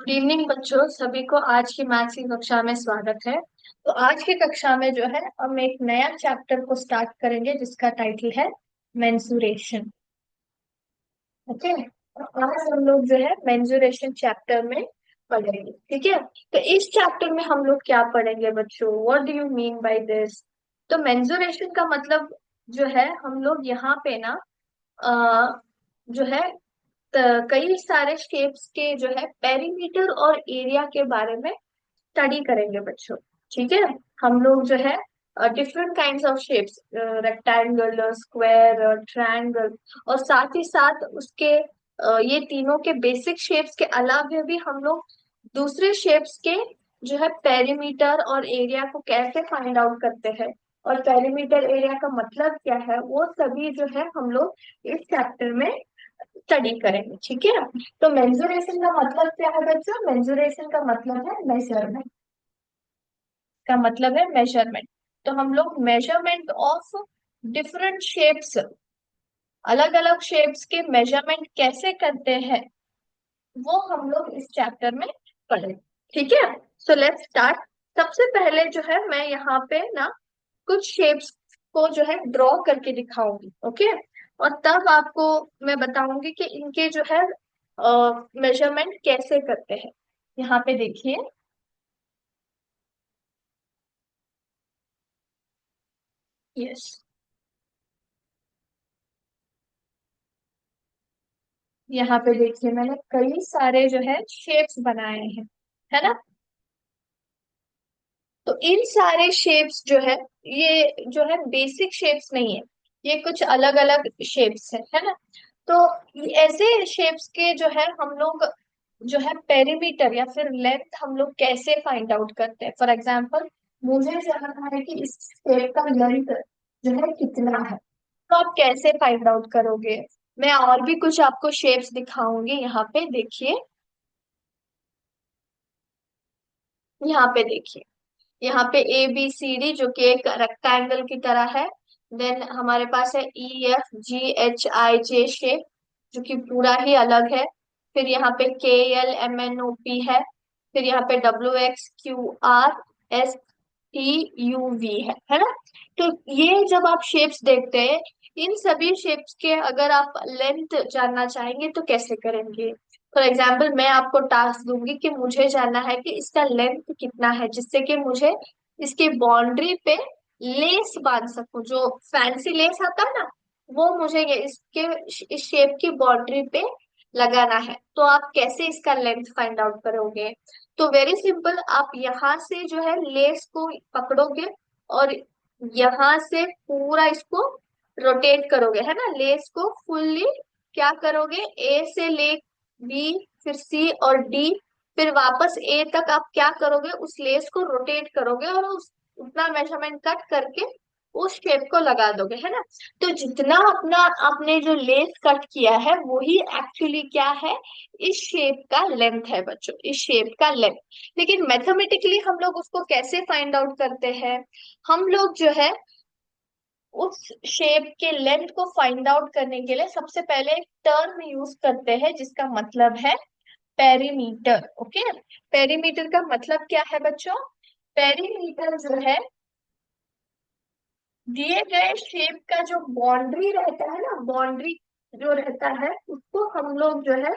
Good evening बच्चों, सभी को आज की मैथ्स की कक्षा में स्वागत है। तो आज की कक्षा में जो है हम एक नया चैप्टर को स्टार्ट करेंगे जिसका टाइटल है मेंसुरेशन। ओके। आज हम लोग जो है मेंसुरेशन चैप्टर में पढ़ेंगे। ठीक है। तो इस चैप्टर में हम लोग क्या पढ़ेंगे बच्चों? What do you mean by this? तो मेंसुरेशन का मतलब जो है हम लोग यहाँ पे ना जो है कई सारे शेप्स के जो है पेरीमीटर और एरिया के बारे में स्टडी करेंगे बच्चों। ठीक है। हम लोग जो है different kinds of shapes, rectangle, square, triangle, और साथ ही साथ उसके ये तीनों के बेसिक शेप्स के अलावा भी हम लोग दूसरे शेप्स के जो है पेरीमीटर और एरिया को कैसे फाइंड आउट करते हैं, और पेरीमीटर एरिया का मतलब क्या है, वो सभी जो है हम लोग इस चैप्टर में स्टडी करेंगे। ठीक है। तो मेंसुरेशन का मतलब क्या है बच्चों? मेंसुरेशन का मतलब है मेजरमेंट। का मतलब है मेजरमेंट। तो हम लोग मेजरमेंट ऑफ डिफरेंट शेप्स, अलग अलग शेप्स के मेजरमेंट कैसे करते हैं वो हम लोग इस चैप्टर में पढ़ेंगे। ठीक है। So let's start. सबसे पहले जो है मैं यहाँ पे ना कुछ शेप्स को जो है ड्रॉ करके दिखाऊंगी। ओके। और तब आपको मैं बताऊंगी कि इनके जो है मेजरमेंट कैसे करते हैं। यहाँ पे देखिए। यस। यहाँ पे देखिए मैंने कई सारे जो है शेप्स बनाए हैं, है ना। तो इन सारे शेप्स जो है जो है बेसिक शेप्स नहीं है, ये कुछ अलग अलग शेप्स है ना। तो ऐसे शेप्स के जो है हम लोग जो है पेरीमीटर या फिर लेंथ हम लोग कैसे फाइंड आउट करते हैं। फॉर एग्जाम्पल, मुझे जानना है कि इस शेप का लेंथ जो है कितना है, तो आप कैसे फाइंड आउट करोगे? मैं और भी कुछ आपको शेप्स दिखाऊंगी। यहाँ पे देखिए। यहाँ पे देखिए। यहाँ पे ए बी सी डी जो कि एक रेक्टेंगल की तरह है। देन हमारे पास है E F G H I J shape, जो कि पूरा ही अलग है। फिर यहाँ पे K L M N O P है। फिर यहाँ पे W X Q R S T U V है ना। तो ये जब आप शेप्स देखते हैं, इन सभी शेप्स के अगर आप लेंथ जानना चाहेंगे तो कैसे करेंगे? फॉर एग्जाम्पल, मैं आपको टास्क दूंगी कि मुझे जानना है कि इसका लेंथ कितना है, जिससे कि मुझे इसकी बाउंड्री पे लेस बांध सकूं। जो फैंसी लेस आता है ना, वो मुझे ये इसके इस शेप की बाउंड्री पे लगाना है। तो आप कैसे इसका लेंथ फाइंड आउट करोगे? तो वेरी सिंपल, आप यहाँ से जो है लेस को पकड़ोगे और यहाँ से पूरा इसको रोटेट करोगे, है ना। लेस को फुल्ली क्या करोगे, ए से ले बी, फिर सी और डी, फिर वापस ए तक आप क्या करोगे, उस लेस को रोटेट करोगे और उस उतना मेजरमेंट कट करके उस शेप को लगा दोगे, है ना। तो जितना अपना आपने जो लेस कट किया है वही एक्चुअली क्या है, इस शेप का लेंथ है बच्चों, इस शेप का लेंथ। लेकिन मैथमेटिकली हम लोग उसको कैसे फाइंड आउट करते हैं? हम लोग जो है उस शेप के लेंथ को फाइंड आउट करने के लिए सबसे पहले एक टर्म यूज करते हैं जिसका मतलब है पेरीमीटर। ओके। पेरीमीटर का मतलब क्या है बच्चों? पेरीमीटर जो है दिए गए शेप का जो बाउंड्री रहता है ना, बाउंड्री जो रहता है उसको हम लोग जो है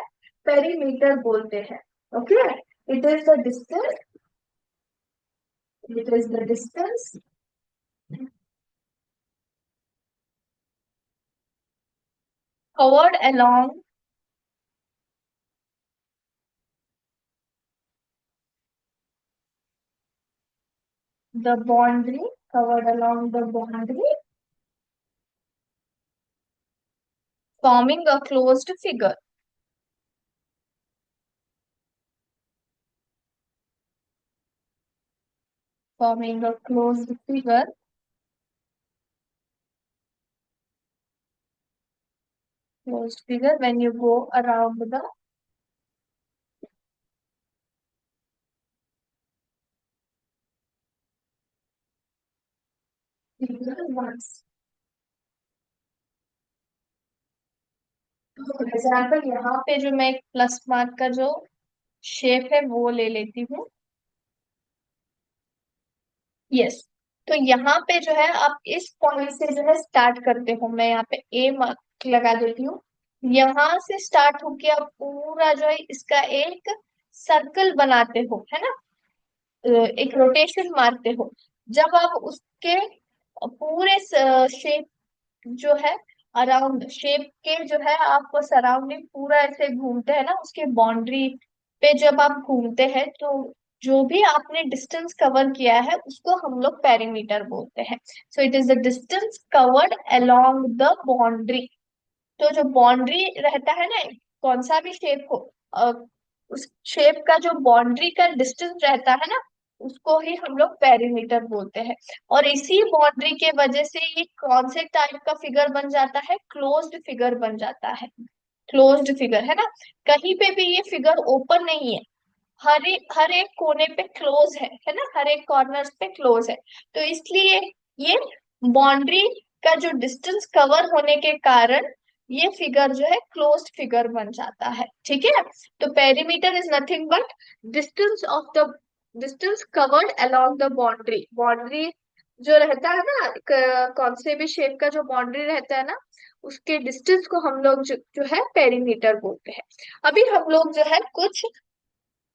पेरीमीटर बोलते हैं। Okay. It is the distance, it is the distance covered along the boundary, covered along the boundary, forming a closed figure. Forming a closed figure, closed figure when you go around the figure once. तो for example यहाँ पे जो मैं एक plus mark का जो shape है वो ले लेती हूँ। यस। तो यहाँ पे जो है आप इस पॉइंट से जो है स्टार्ट करते हो, मैं यहाँ पे ए मार्क लगा देती हूँ। यहाँ से स्टार्ट होके आप पूरा जो है इसका एक सर्कल बनाते हो, है ना, एक रोटेशन मारते हो। जब आप उसके पूरे शेप जो है अराउंड शेप के जो है आप सराउंडिंग पूरा ऐसे घूमते हैं ना, उसके बाउंड्री पे जब आप घूमते हैं तो जो भी आपने डिस्टेंस कवर किया है उसको हम लोग पेरीमीटर बोलते हैं। So it is the distance covered along the boundary. तो जो बाउंड्री रहता है ना, कौन सा भी शेप हो, अ, उस शेप का जो बाउंड्री का डिस्टेंस रहता है ना, उसको ही हम लोग पेरीमीटर बोलते हैं। और इसी बाउंड्री के वजह से ये कौन से टाइप का फिगर बन जाता है, क्लोज्ड फिगर बन जाता है। क्लोज्ड फिगर है ना, कहीं पे भी ये फिगर ओपन नहीं है, हर एक कोने पे क्लोज है ना, हर एक कॉर्नर पे क्लोज है। तो इसलिए ये बाउंड्री का जो डिस्टेंस कवर होने के कारण ये फिगर जो है क्लोज्ड फिगर बन जाता है, ठीक है। तो perimeter is nothing but distance of the distance covered along the boundary. Boundary जो रहता है ना, कौन से भी शेप का जो बाउंड्री रहता है ना, उसके डिस्टेंस को हम लोग जो है पेरीमीटर बोलते हैं। अभी हम लोग जो है कुछ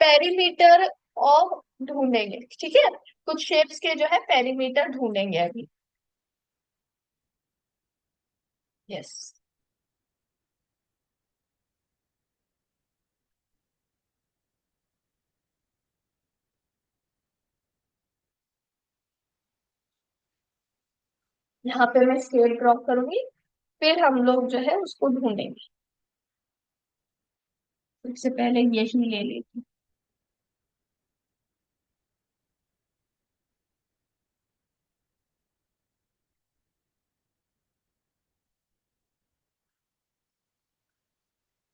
पेरीमीटर और ढूंढेंगे, ठीक है, कुछ शेप्स के जो है पेरीमीटर ढूंढेंगे अभी। यस। यहाँ पे मैं स्केल ड्रॉ करूंगी, फिर हम लोग जो है उसको ढूंढेंगे। सबसे पहले यही ले लेती हूँ।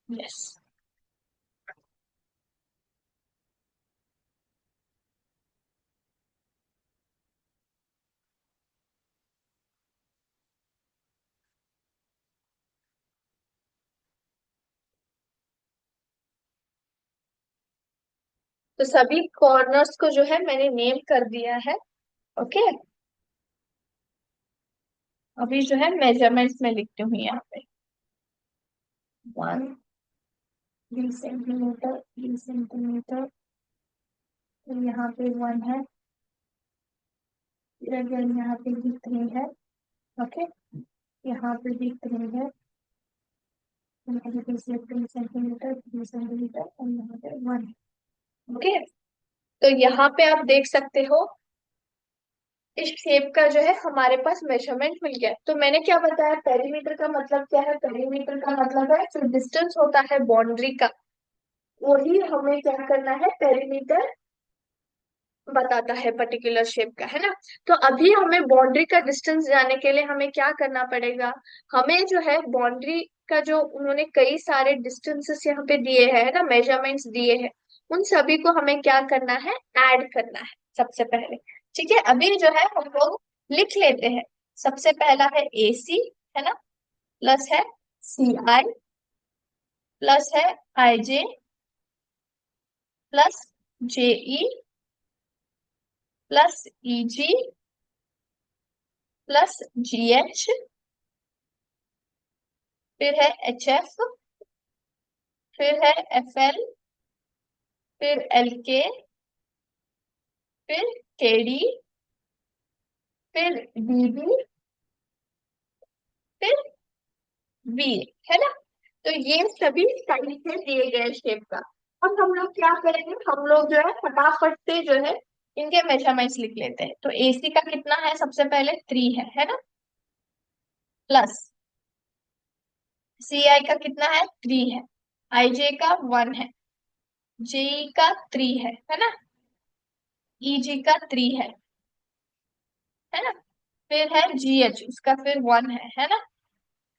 यस। तो सभी कॉर्नर्स को जो है मैंने नेम कर दिया है। ओके। अभी जो है मेजरमेंट्स में लिखती हूँ यहाँ पे। 1 3 सेंटीमीटर, 3 सेंटीमीटर, फिर यहाँ पे 1 है, फिर अगेन यहाँ पे भी 3 है। ओके। यहाँ पे भी 3 है, यहाँ पे 3 सेंटीमीटर, 3 सेंटीमीटर, और यहाँ पे 1 है। ओके। तो यहाँ पे आप देख सकते हो इस शेप का जो है हमारे पास मेजरमेंट मिल गया। तो मैंने क्या बताया, पेरीमीटर का मतलब क्या है, पेरीमीटर का मतलब है जो डिस्टेंस होता है बाउंड्री का, वही हमें क्या करना है, पेरीमीटर बताता है पर्टिकुलर शेप का, है ना। तो अभी हमें बाउंड्री का डिस्टेंस जाने के लिए हमें क्या करना पड़ेगा, हमें जो है बाउंड्री का जो उन्होंने कई सारे डिस्टेंसेस यहाँ पे दिए हैं, है ना, मेजरमेंट्स दिए हैं, उन सभी को हमें क्या करना है, ऐड करना है सबसे पहले। ठीक है, अभी जो है हम लोग लिख लेते हैं। सबसे पहला है AC, है ना, प्लस है CI, प्लस है IJ, plus JE, plus EG, plus GH, फिर है HF, फिर है FL, फिर LK, फिर KD, फिर DB, फिर B, है ना। तो ये सभी साइड से दिए गए शेप का। अब हम लोग क्या करेंगे, हम लोग जो है फटाफट से जो है इनके मेजरमेंट्स लिख लेते हैं। तो AC का कितना है, सबसे पहले 3 है ना, प्लस CI का कितना है, 3 है, IJ का 1 है, JE का 3 है ना, EG का 3 है ना, फिर है GH, उसका फिर 1 है ना,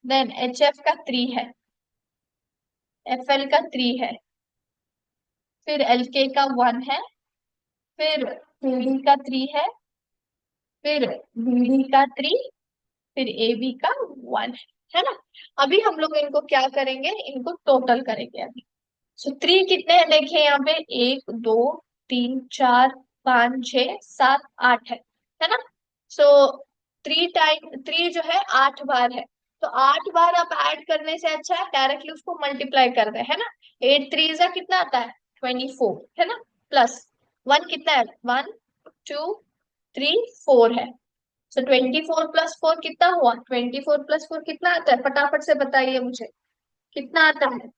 देन HF का 3 है, FL का 3 है, फिर LK का 1 है, फिर CD का 3 फिर BD का 3, फिर AB का 1 है ना। अभी हम लोग इनको क्या करेंगे, इनको टोटल करेंगे अभी। सो थ्री कितने हैं देखिए यहाँ पे, एक दो तीन चार पाँच छह सात आठ है ना। सो थ्री टाइम थ्री जो है 8 बार है। तो 8 बार आप ऐड करने से अच्छा है डायरेक्टली उसको मल्टीप्लाई कर दे, है ना। एट थ्री जा कितना आता है, 24, है ना। प्लस वन कितना है, 1 2 3 4 है। सो 24 + 4 कितना हुआ, 24 + 4 कितना आता है, फटाफट से बताइए मुझे, कितना आता है।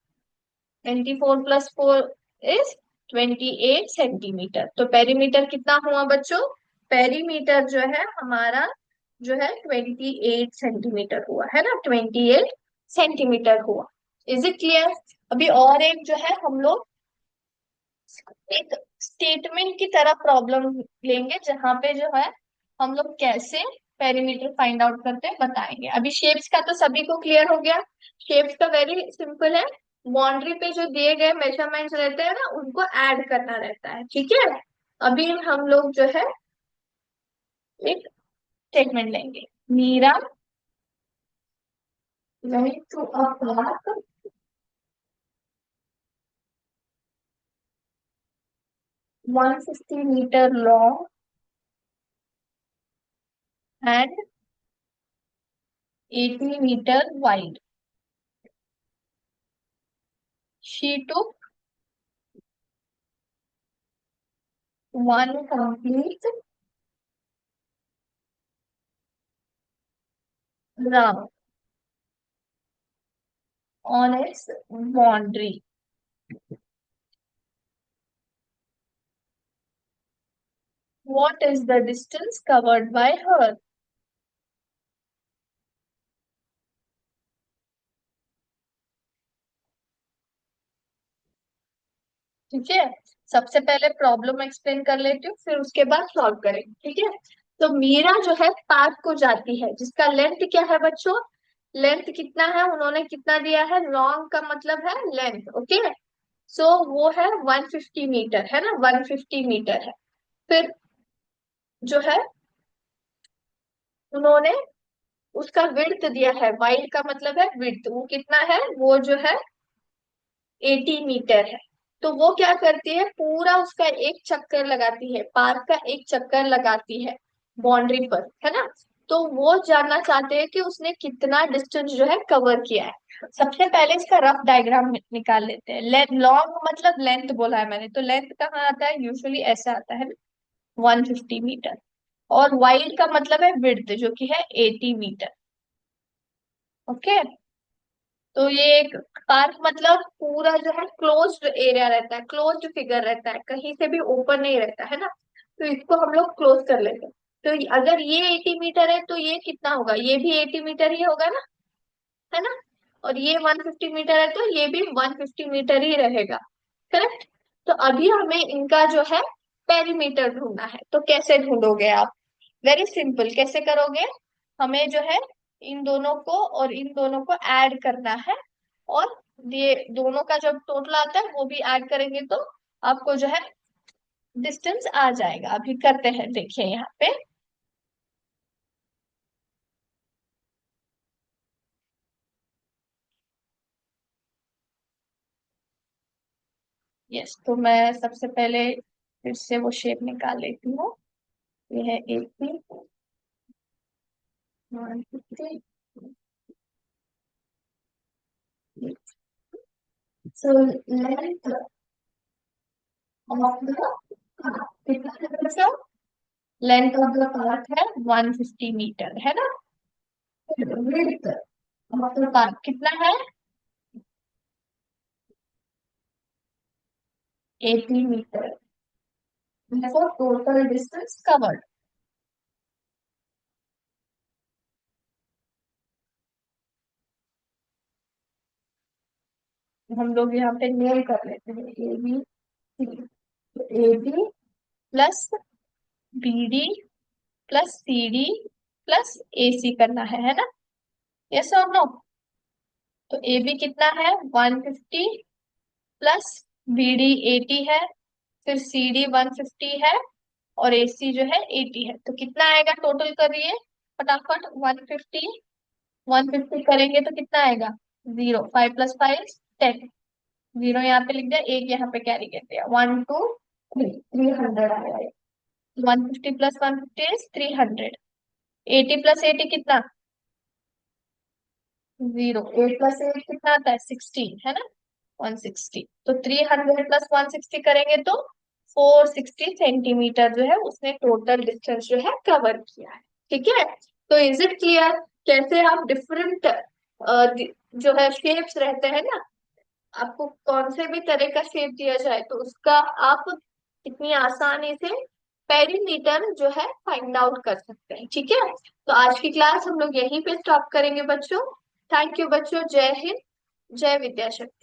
24 + 4 इज 28 सेंटीमीटर। तो पेरीमीटर कितना हुआ बच्चों, पेरीमीटर जो है हमारा जो है 28 सेंटीमीटर हुआ, है ना, 28 सेंटीमीटर हुआ। Is it clear. अभी और एक जो है हम लोग एक स्टेटमेंट की तरह प्रॉब्लम लेंगे, जहां पे जो है हम लोग कैसे पेरीमीटर फाइंड आउट करते हैं बताएंगे। अभी शेप्स का तो सभी को क्लियर हो गया। शेप्स का वेरी सिंपल है, बाउंड्री पे जो दिए गए मेजरमेंट्स रहते हैं ना उनको ऐड करना रहता है, ठीक है। अभी हम लोग जो है एक स्टेटमेंट लेंगे, Meera went to a park 150 meter long and 80 meter wide. She took one complete round on its boundary. What is the distance covered by her? ठीक है, सबसे पहले प्रॉब्लम एक्सप्लेन कर लेती हूँ फिर उसके बाद सॉल्व करेंगे, ठीक है। तो मीरा जो है पार्क को जाती है, जिसका लेंथ क्या है बच्चों, लेंथ कितना है, उन्होंने कितना दिया है, लॉन्ग का मतलब है लेंथ, ओके। सो वो है 150 मीटर, है ना, 150 मीटर है। फिर जो है उन्होंने उसका विड्थ दिया है, वाइड का मतलब है विड्थ, वो कितना है, वो जो है 80 मीटर है। तो वो क्या करती है, पूरा उसका एक चक्कर लगाती है, पार्क का एक चक्कर लगाती है बाउंड्री पर, है ना। तो वो जानना चाहते हैं कि उसने कितना डिस्टेंस जो है कवर किया है। सबसे पहले इसका रफ डायग्राम निकाल लेते हैं। लॉन्ग मतलब लेंथ बोला है मैंने, तो लेंथ कहाँ आता है, यूजुअली ऐसा आता है, 150 मीटर। और वाइड का मतलब है विड्थ जो कि है 80 मीटर, ओके। तो ये एक पार्क मतलब पूरा जो है क्लोज्ड एरिया रहता है, क्लोज्ड फिगर रहता है, कहीं से भी ओपन नहीं रहता है ना। तो इसको हम लोग क्लोज कर लेते हैं। तो अगर ये 80 मीटर है तो ये कितना होगा, ये भी 80 मीटर ही होगा ना, है ना। और ये 150 मीटर है तो ये भी 150 मीटर ही रहेगा, करेक्ट। तो अभी हमें इनका जो है पेरीमीटर ढूंढना है, तो कैसे ढूंढोगे आप, वेरी सिंपल, कैसे करोगे, हमें जो है इन दोनों को और इन दोनों को ऐड करना है, और ये दोनों का जब टोटल आता है वो भी ऐड करेंगे तो आपको जो है डिस्टेंस आ जाएगा। अभी करते हैं, देखिए यहाँ पे। यस, तो मैं सबसे पहले फिर से वो शेप निकाल लेती हूँ। ये है 80, 150, so length of the कितना है बच्चों, लेंथ ऑफ द पार्क है 150 मीटर, है ना। विड्थ ऑफ द पार्क कितना है, 80 metre. therefore total distance covered, हम लोग यहाँ पे नेम कर लेते हैं ए बी सी। तो A B plus B D plus C D plus A C करना है ना। यस और नो। तो ए बी कितना है 150, प्लस बी डी 80 है, फिर सी डी 150 है, और ए सी जो है 80 है। तो कितना आएगा टोटल करिए फटाफट, 150 करेंगे तो कितना आएगा, 0, 5 + 5 10, जीरो यहाँ पे लिख दिया, एक यहाँ पे कैरी कर दिया, 1 2 3, 300 आया। 150 प्लस 150 इज 300। 80 प्लस 80 कितना? जीरो। 8 प्लस 8 कितना आता है? 16, है ना? 160। तो 300 प्लस 160 करेंगे तो 460 सेंटीमीटर जो है उसने टोटल डिस्टेंस जो है कवर किया है। ठीक है, तो इज इट क्लियर कैसे आप डिफरेंट जो है शेप्स रहते हैं ना, आपको कौन से भी तरह का शेप दिया जाए तो उसका आप कितनी आसानी से पेरीमीटर जो है फाइंड आउट कर सकते हैं। ठीक है, तो आज की क्लास हम लोग यहीं पे स्टॉप करेंगे बच्चों। थैंक यू बच्चों, जय हिंद, जय विद्याशक्ति।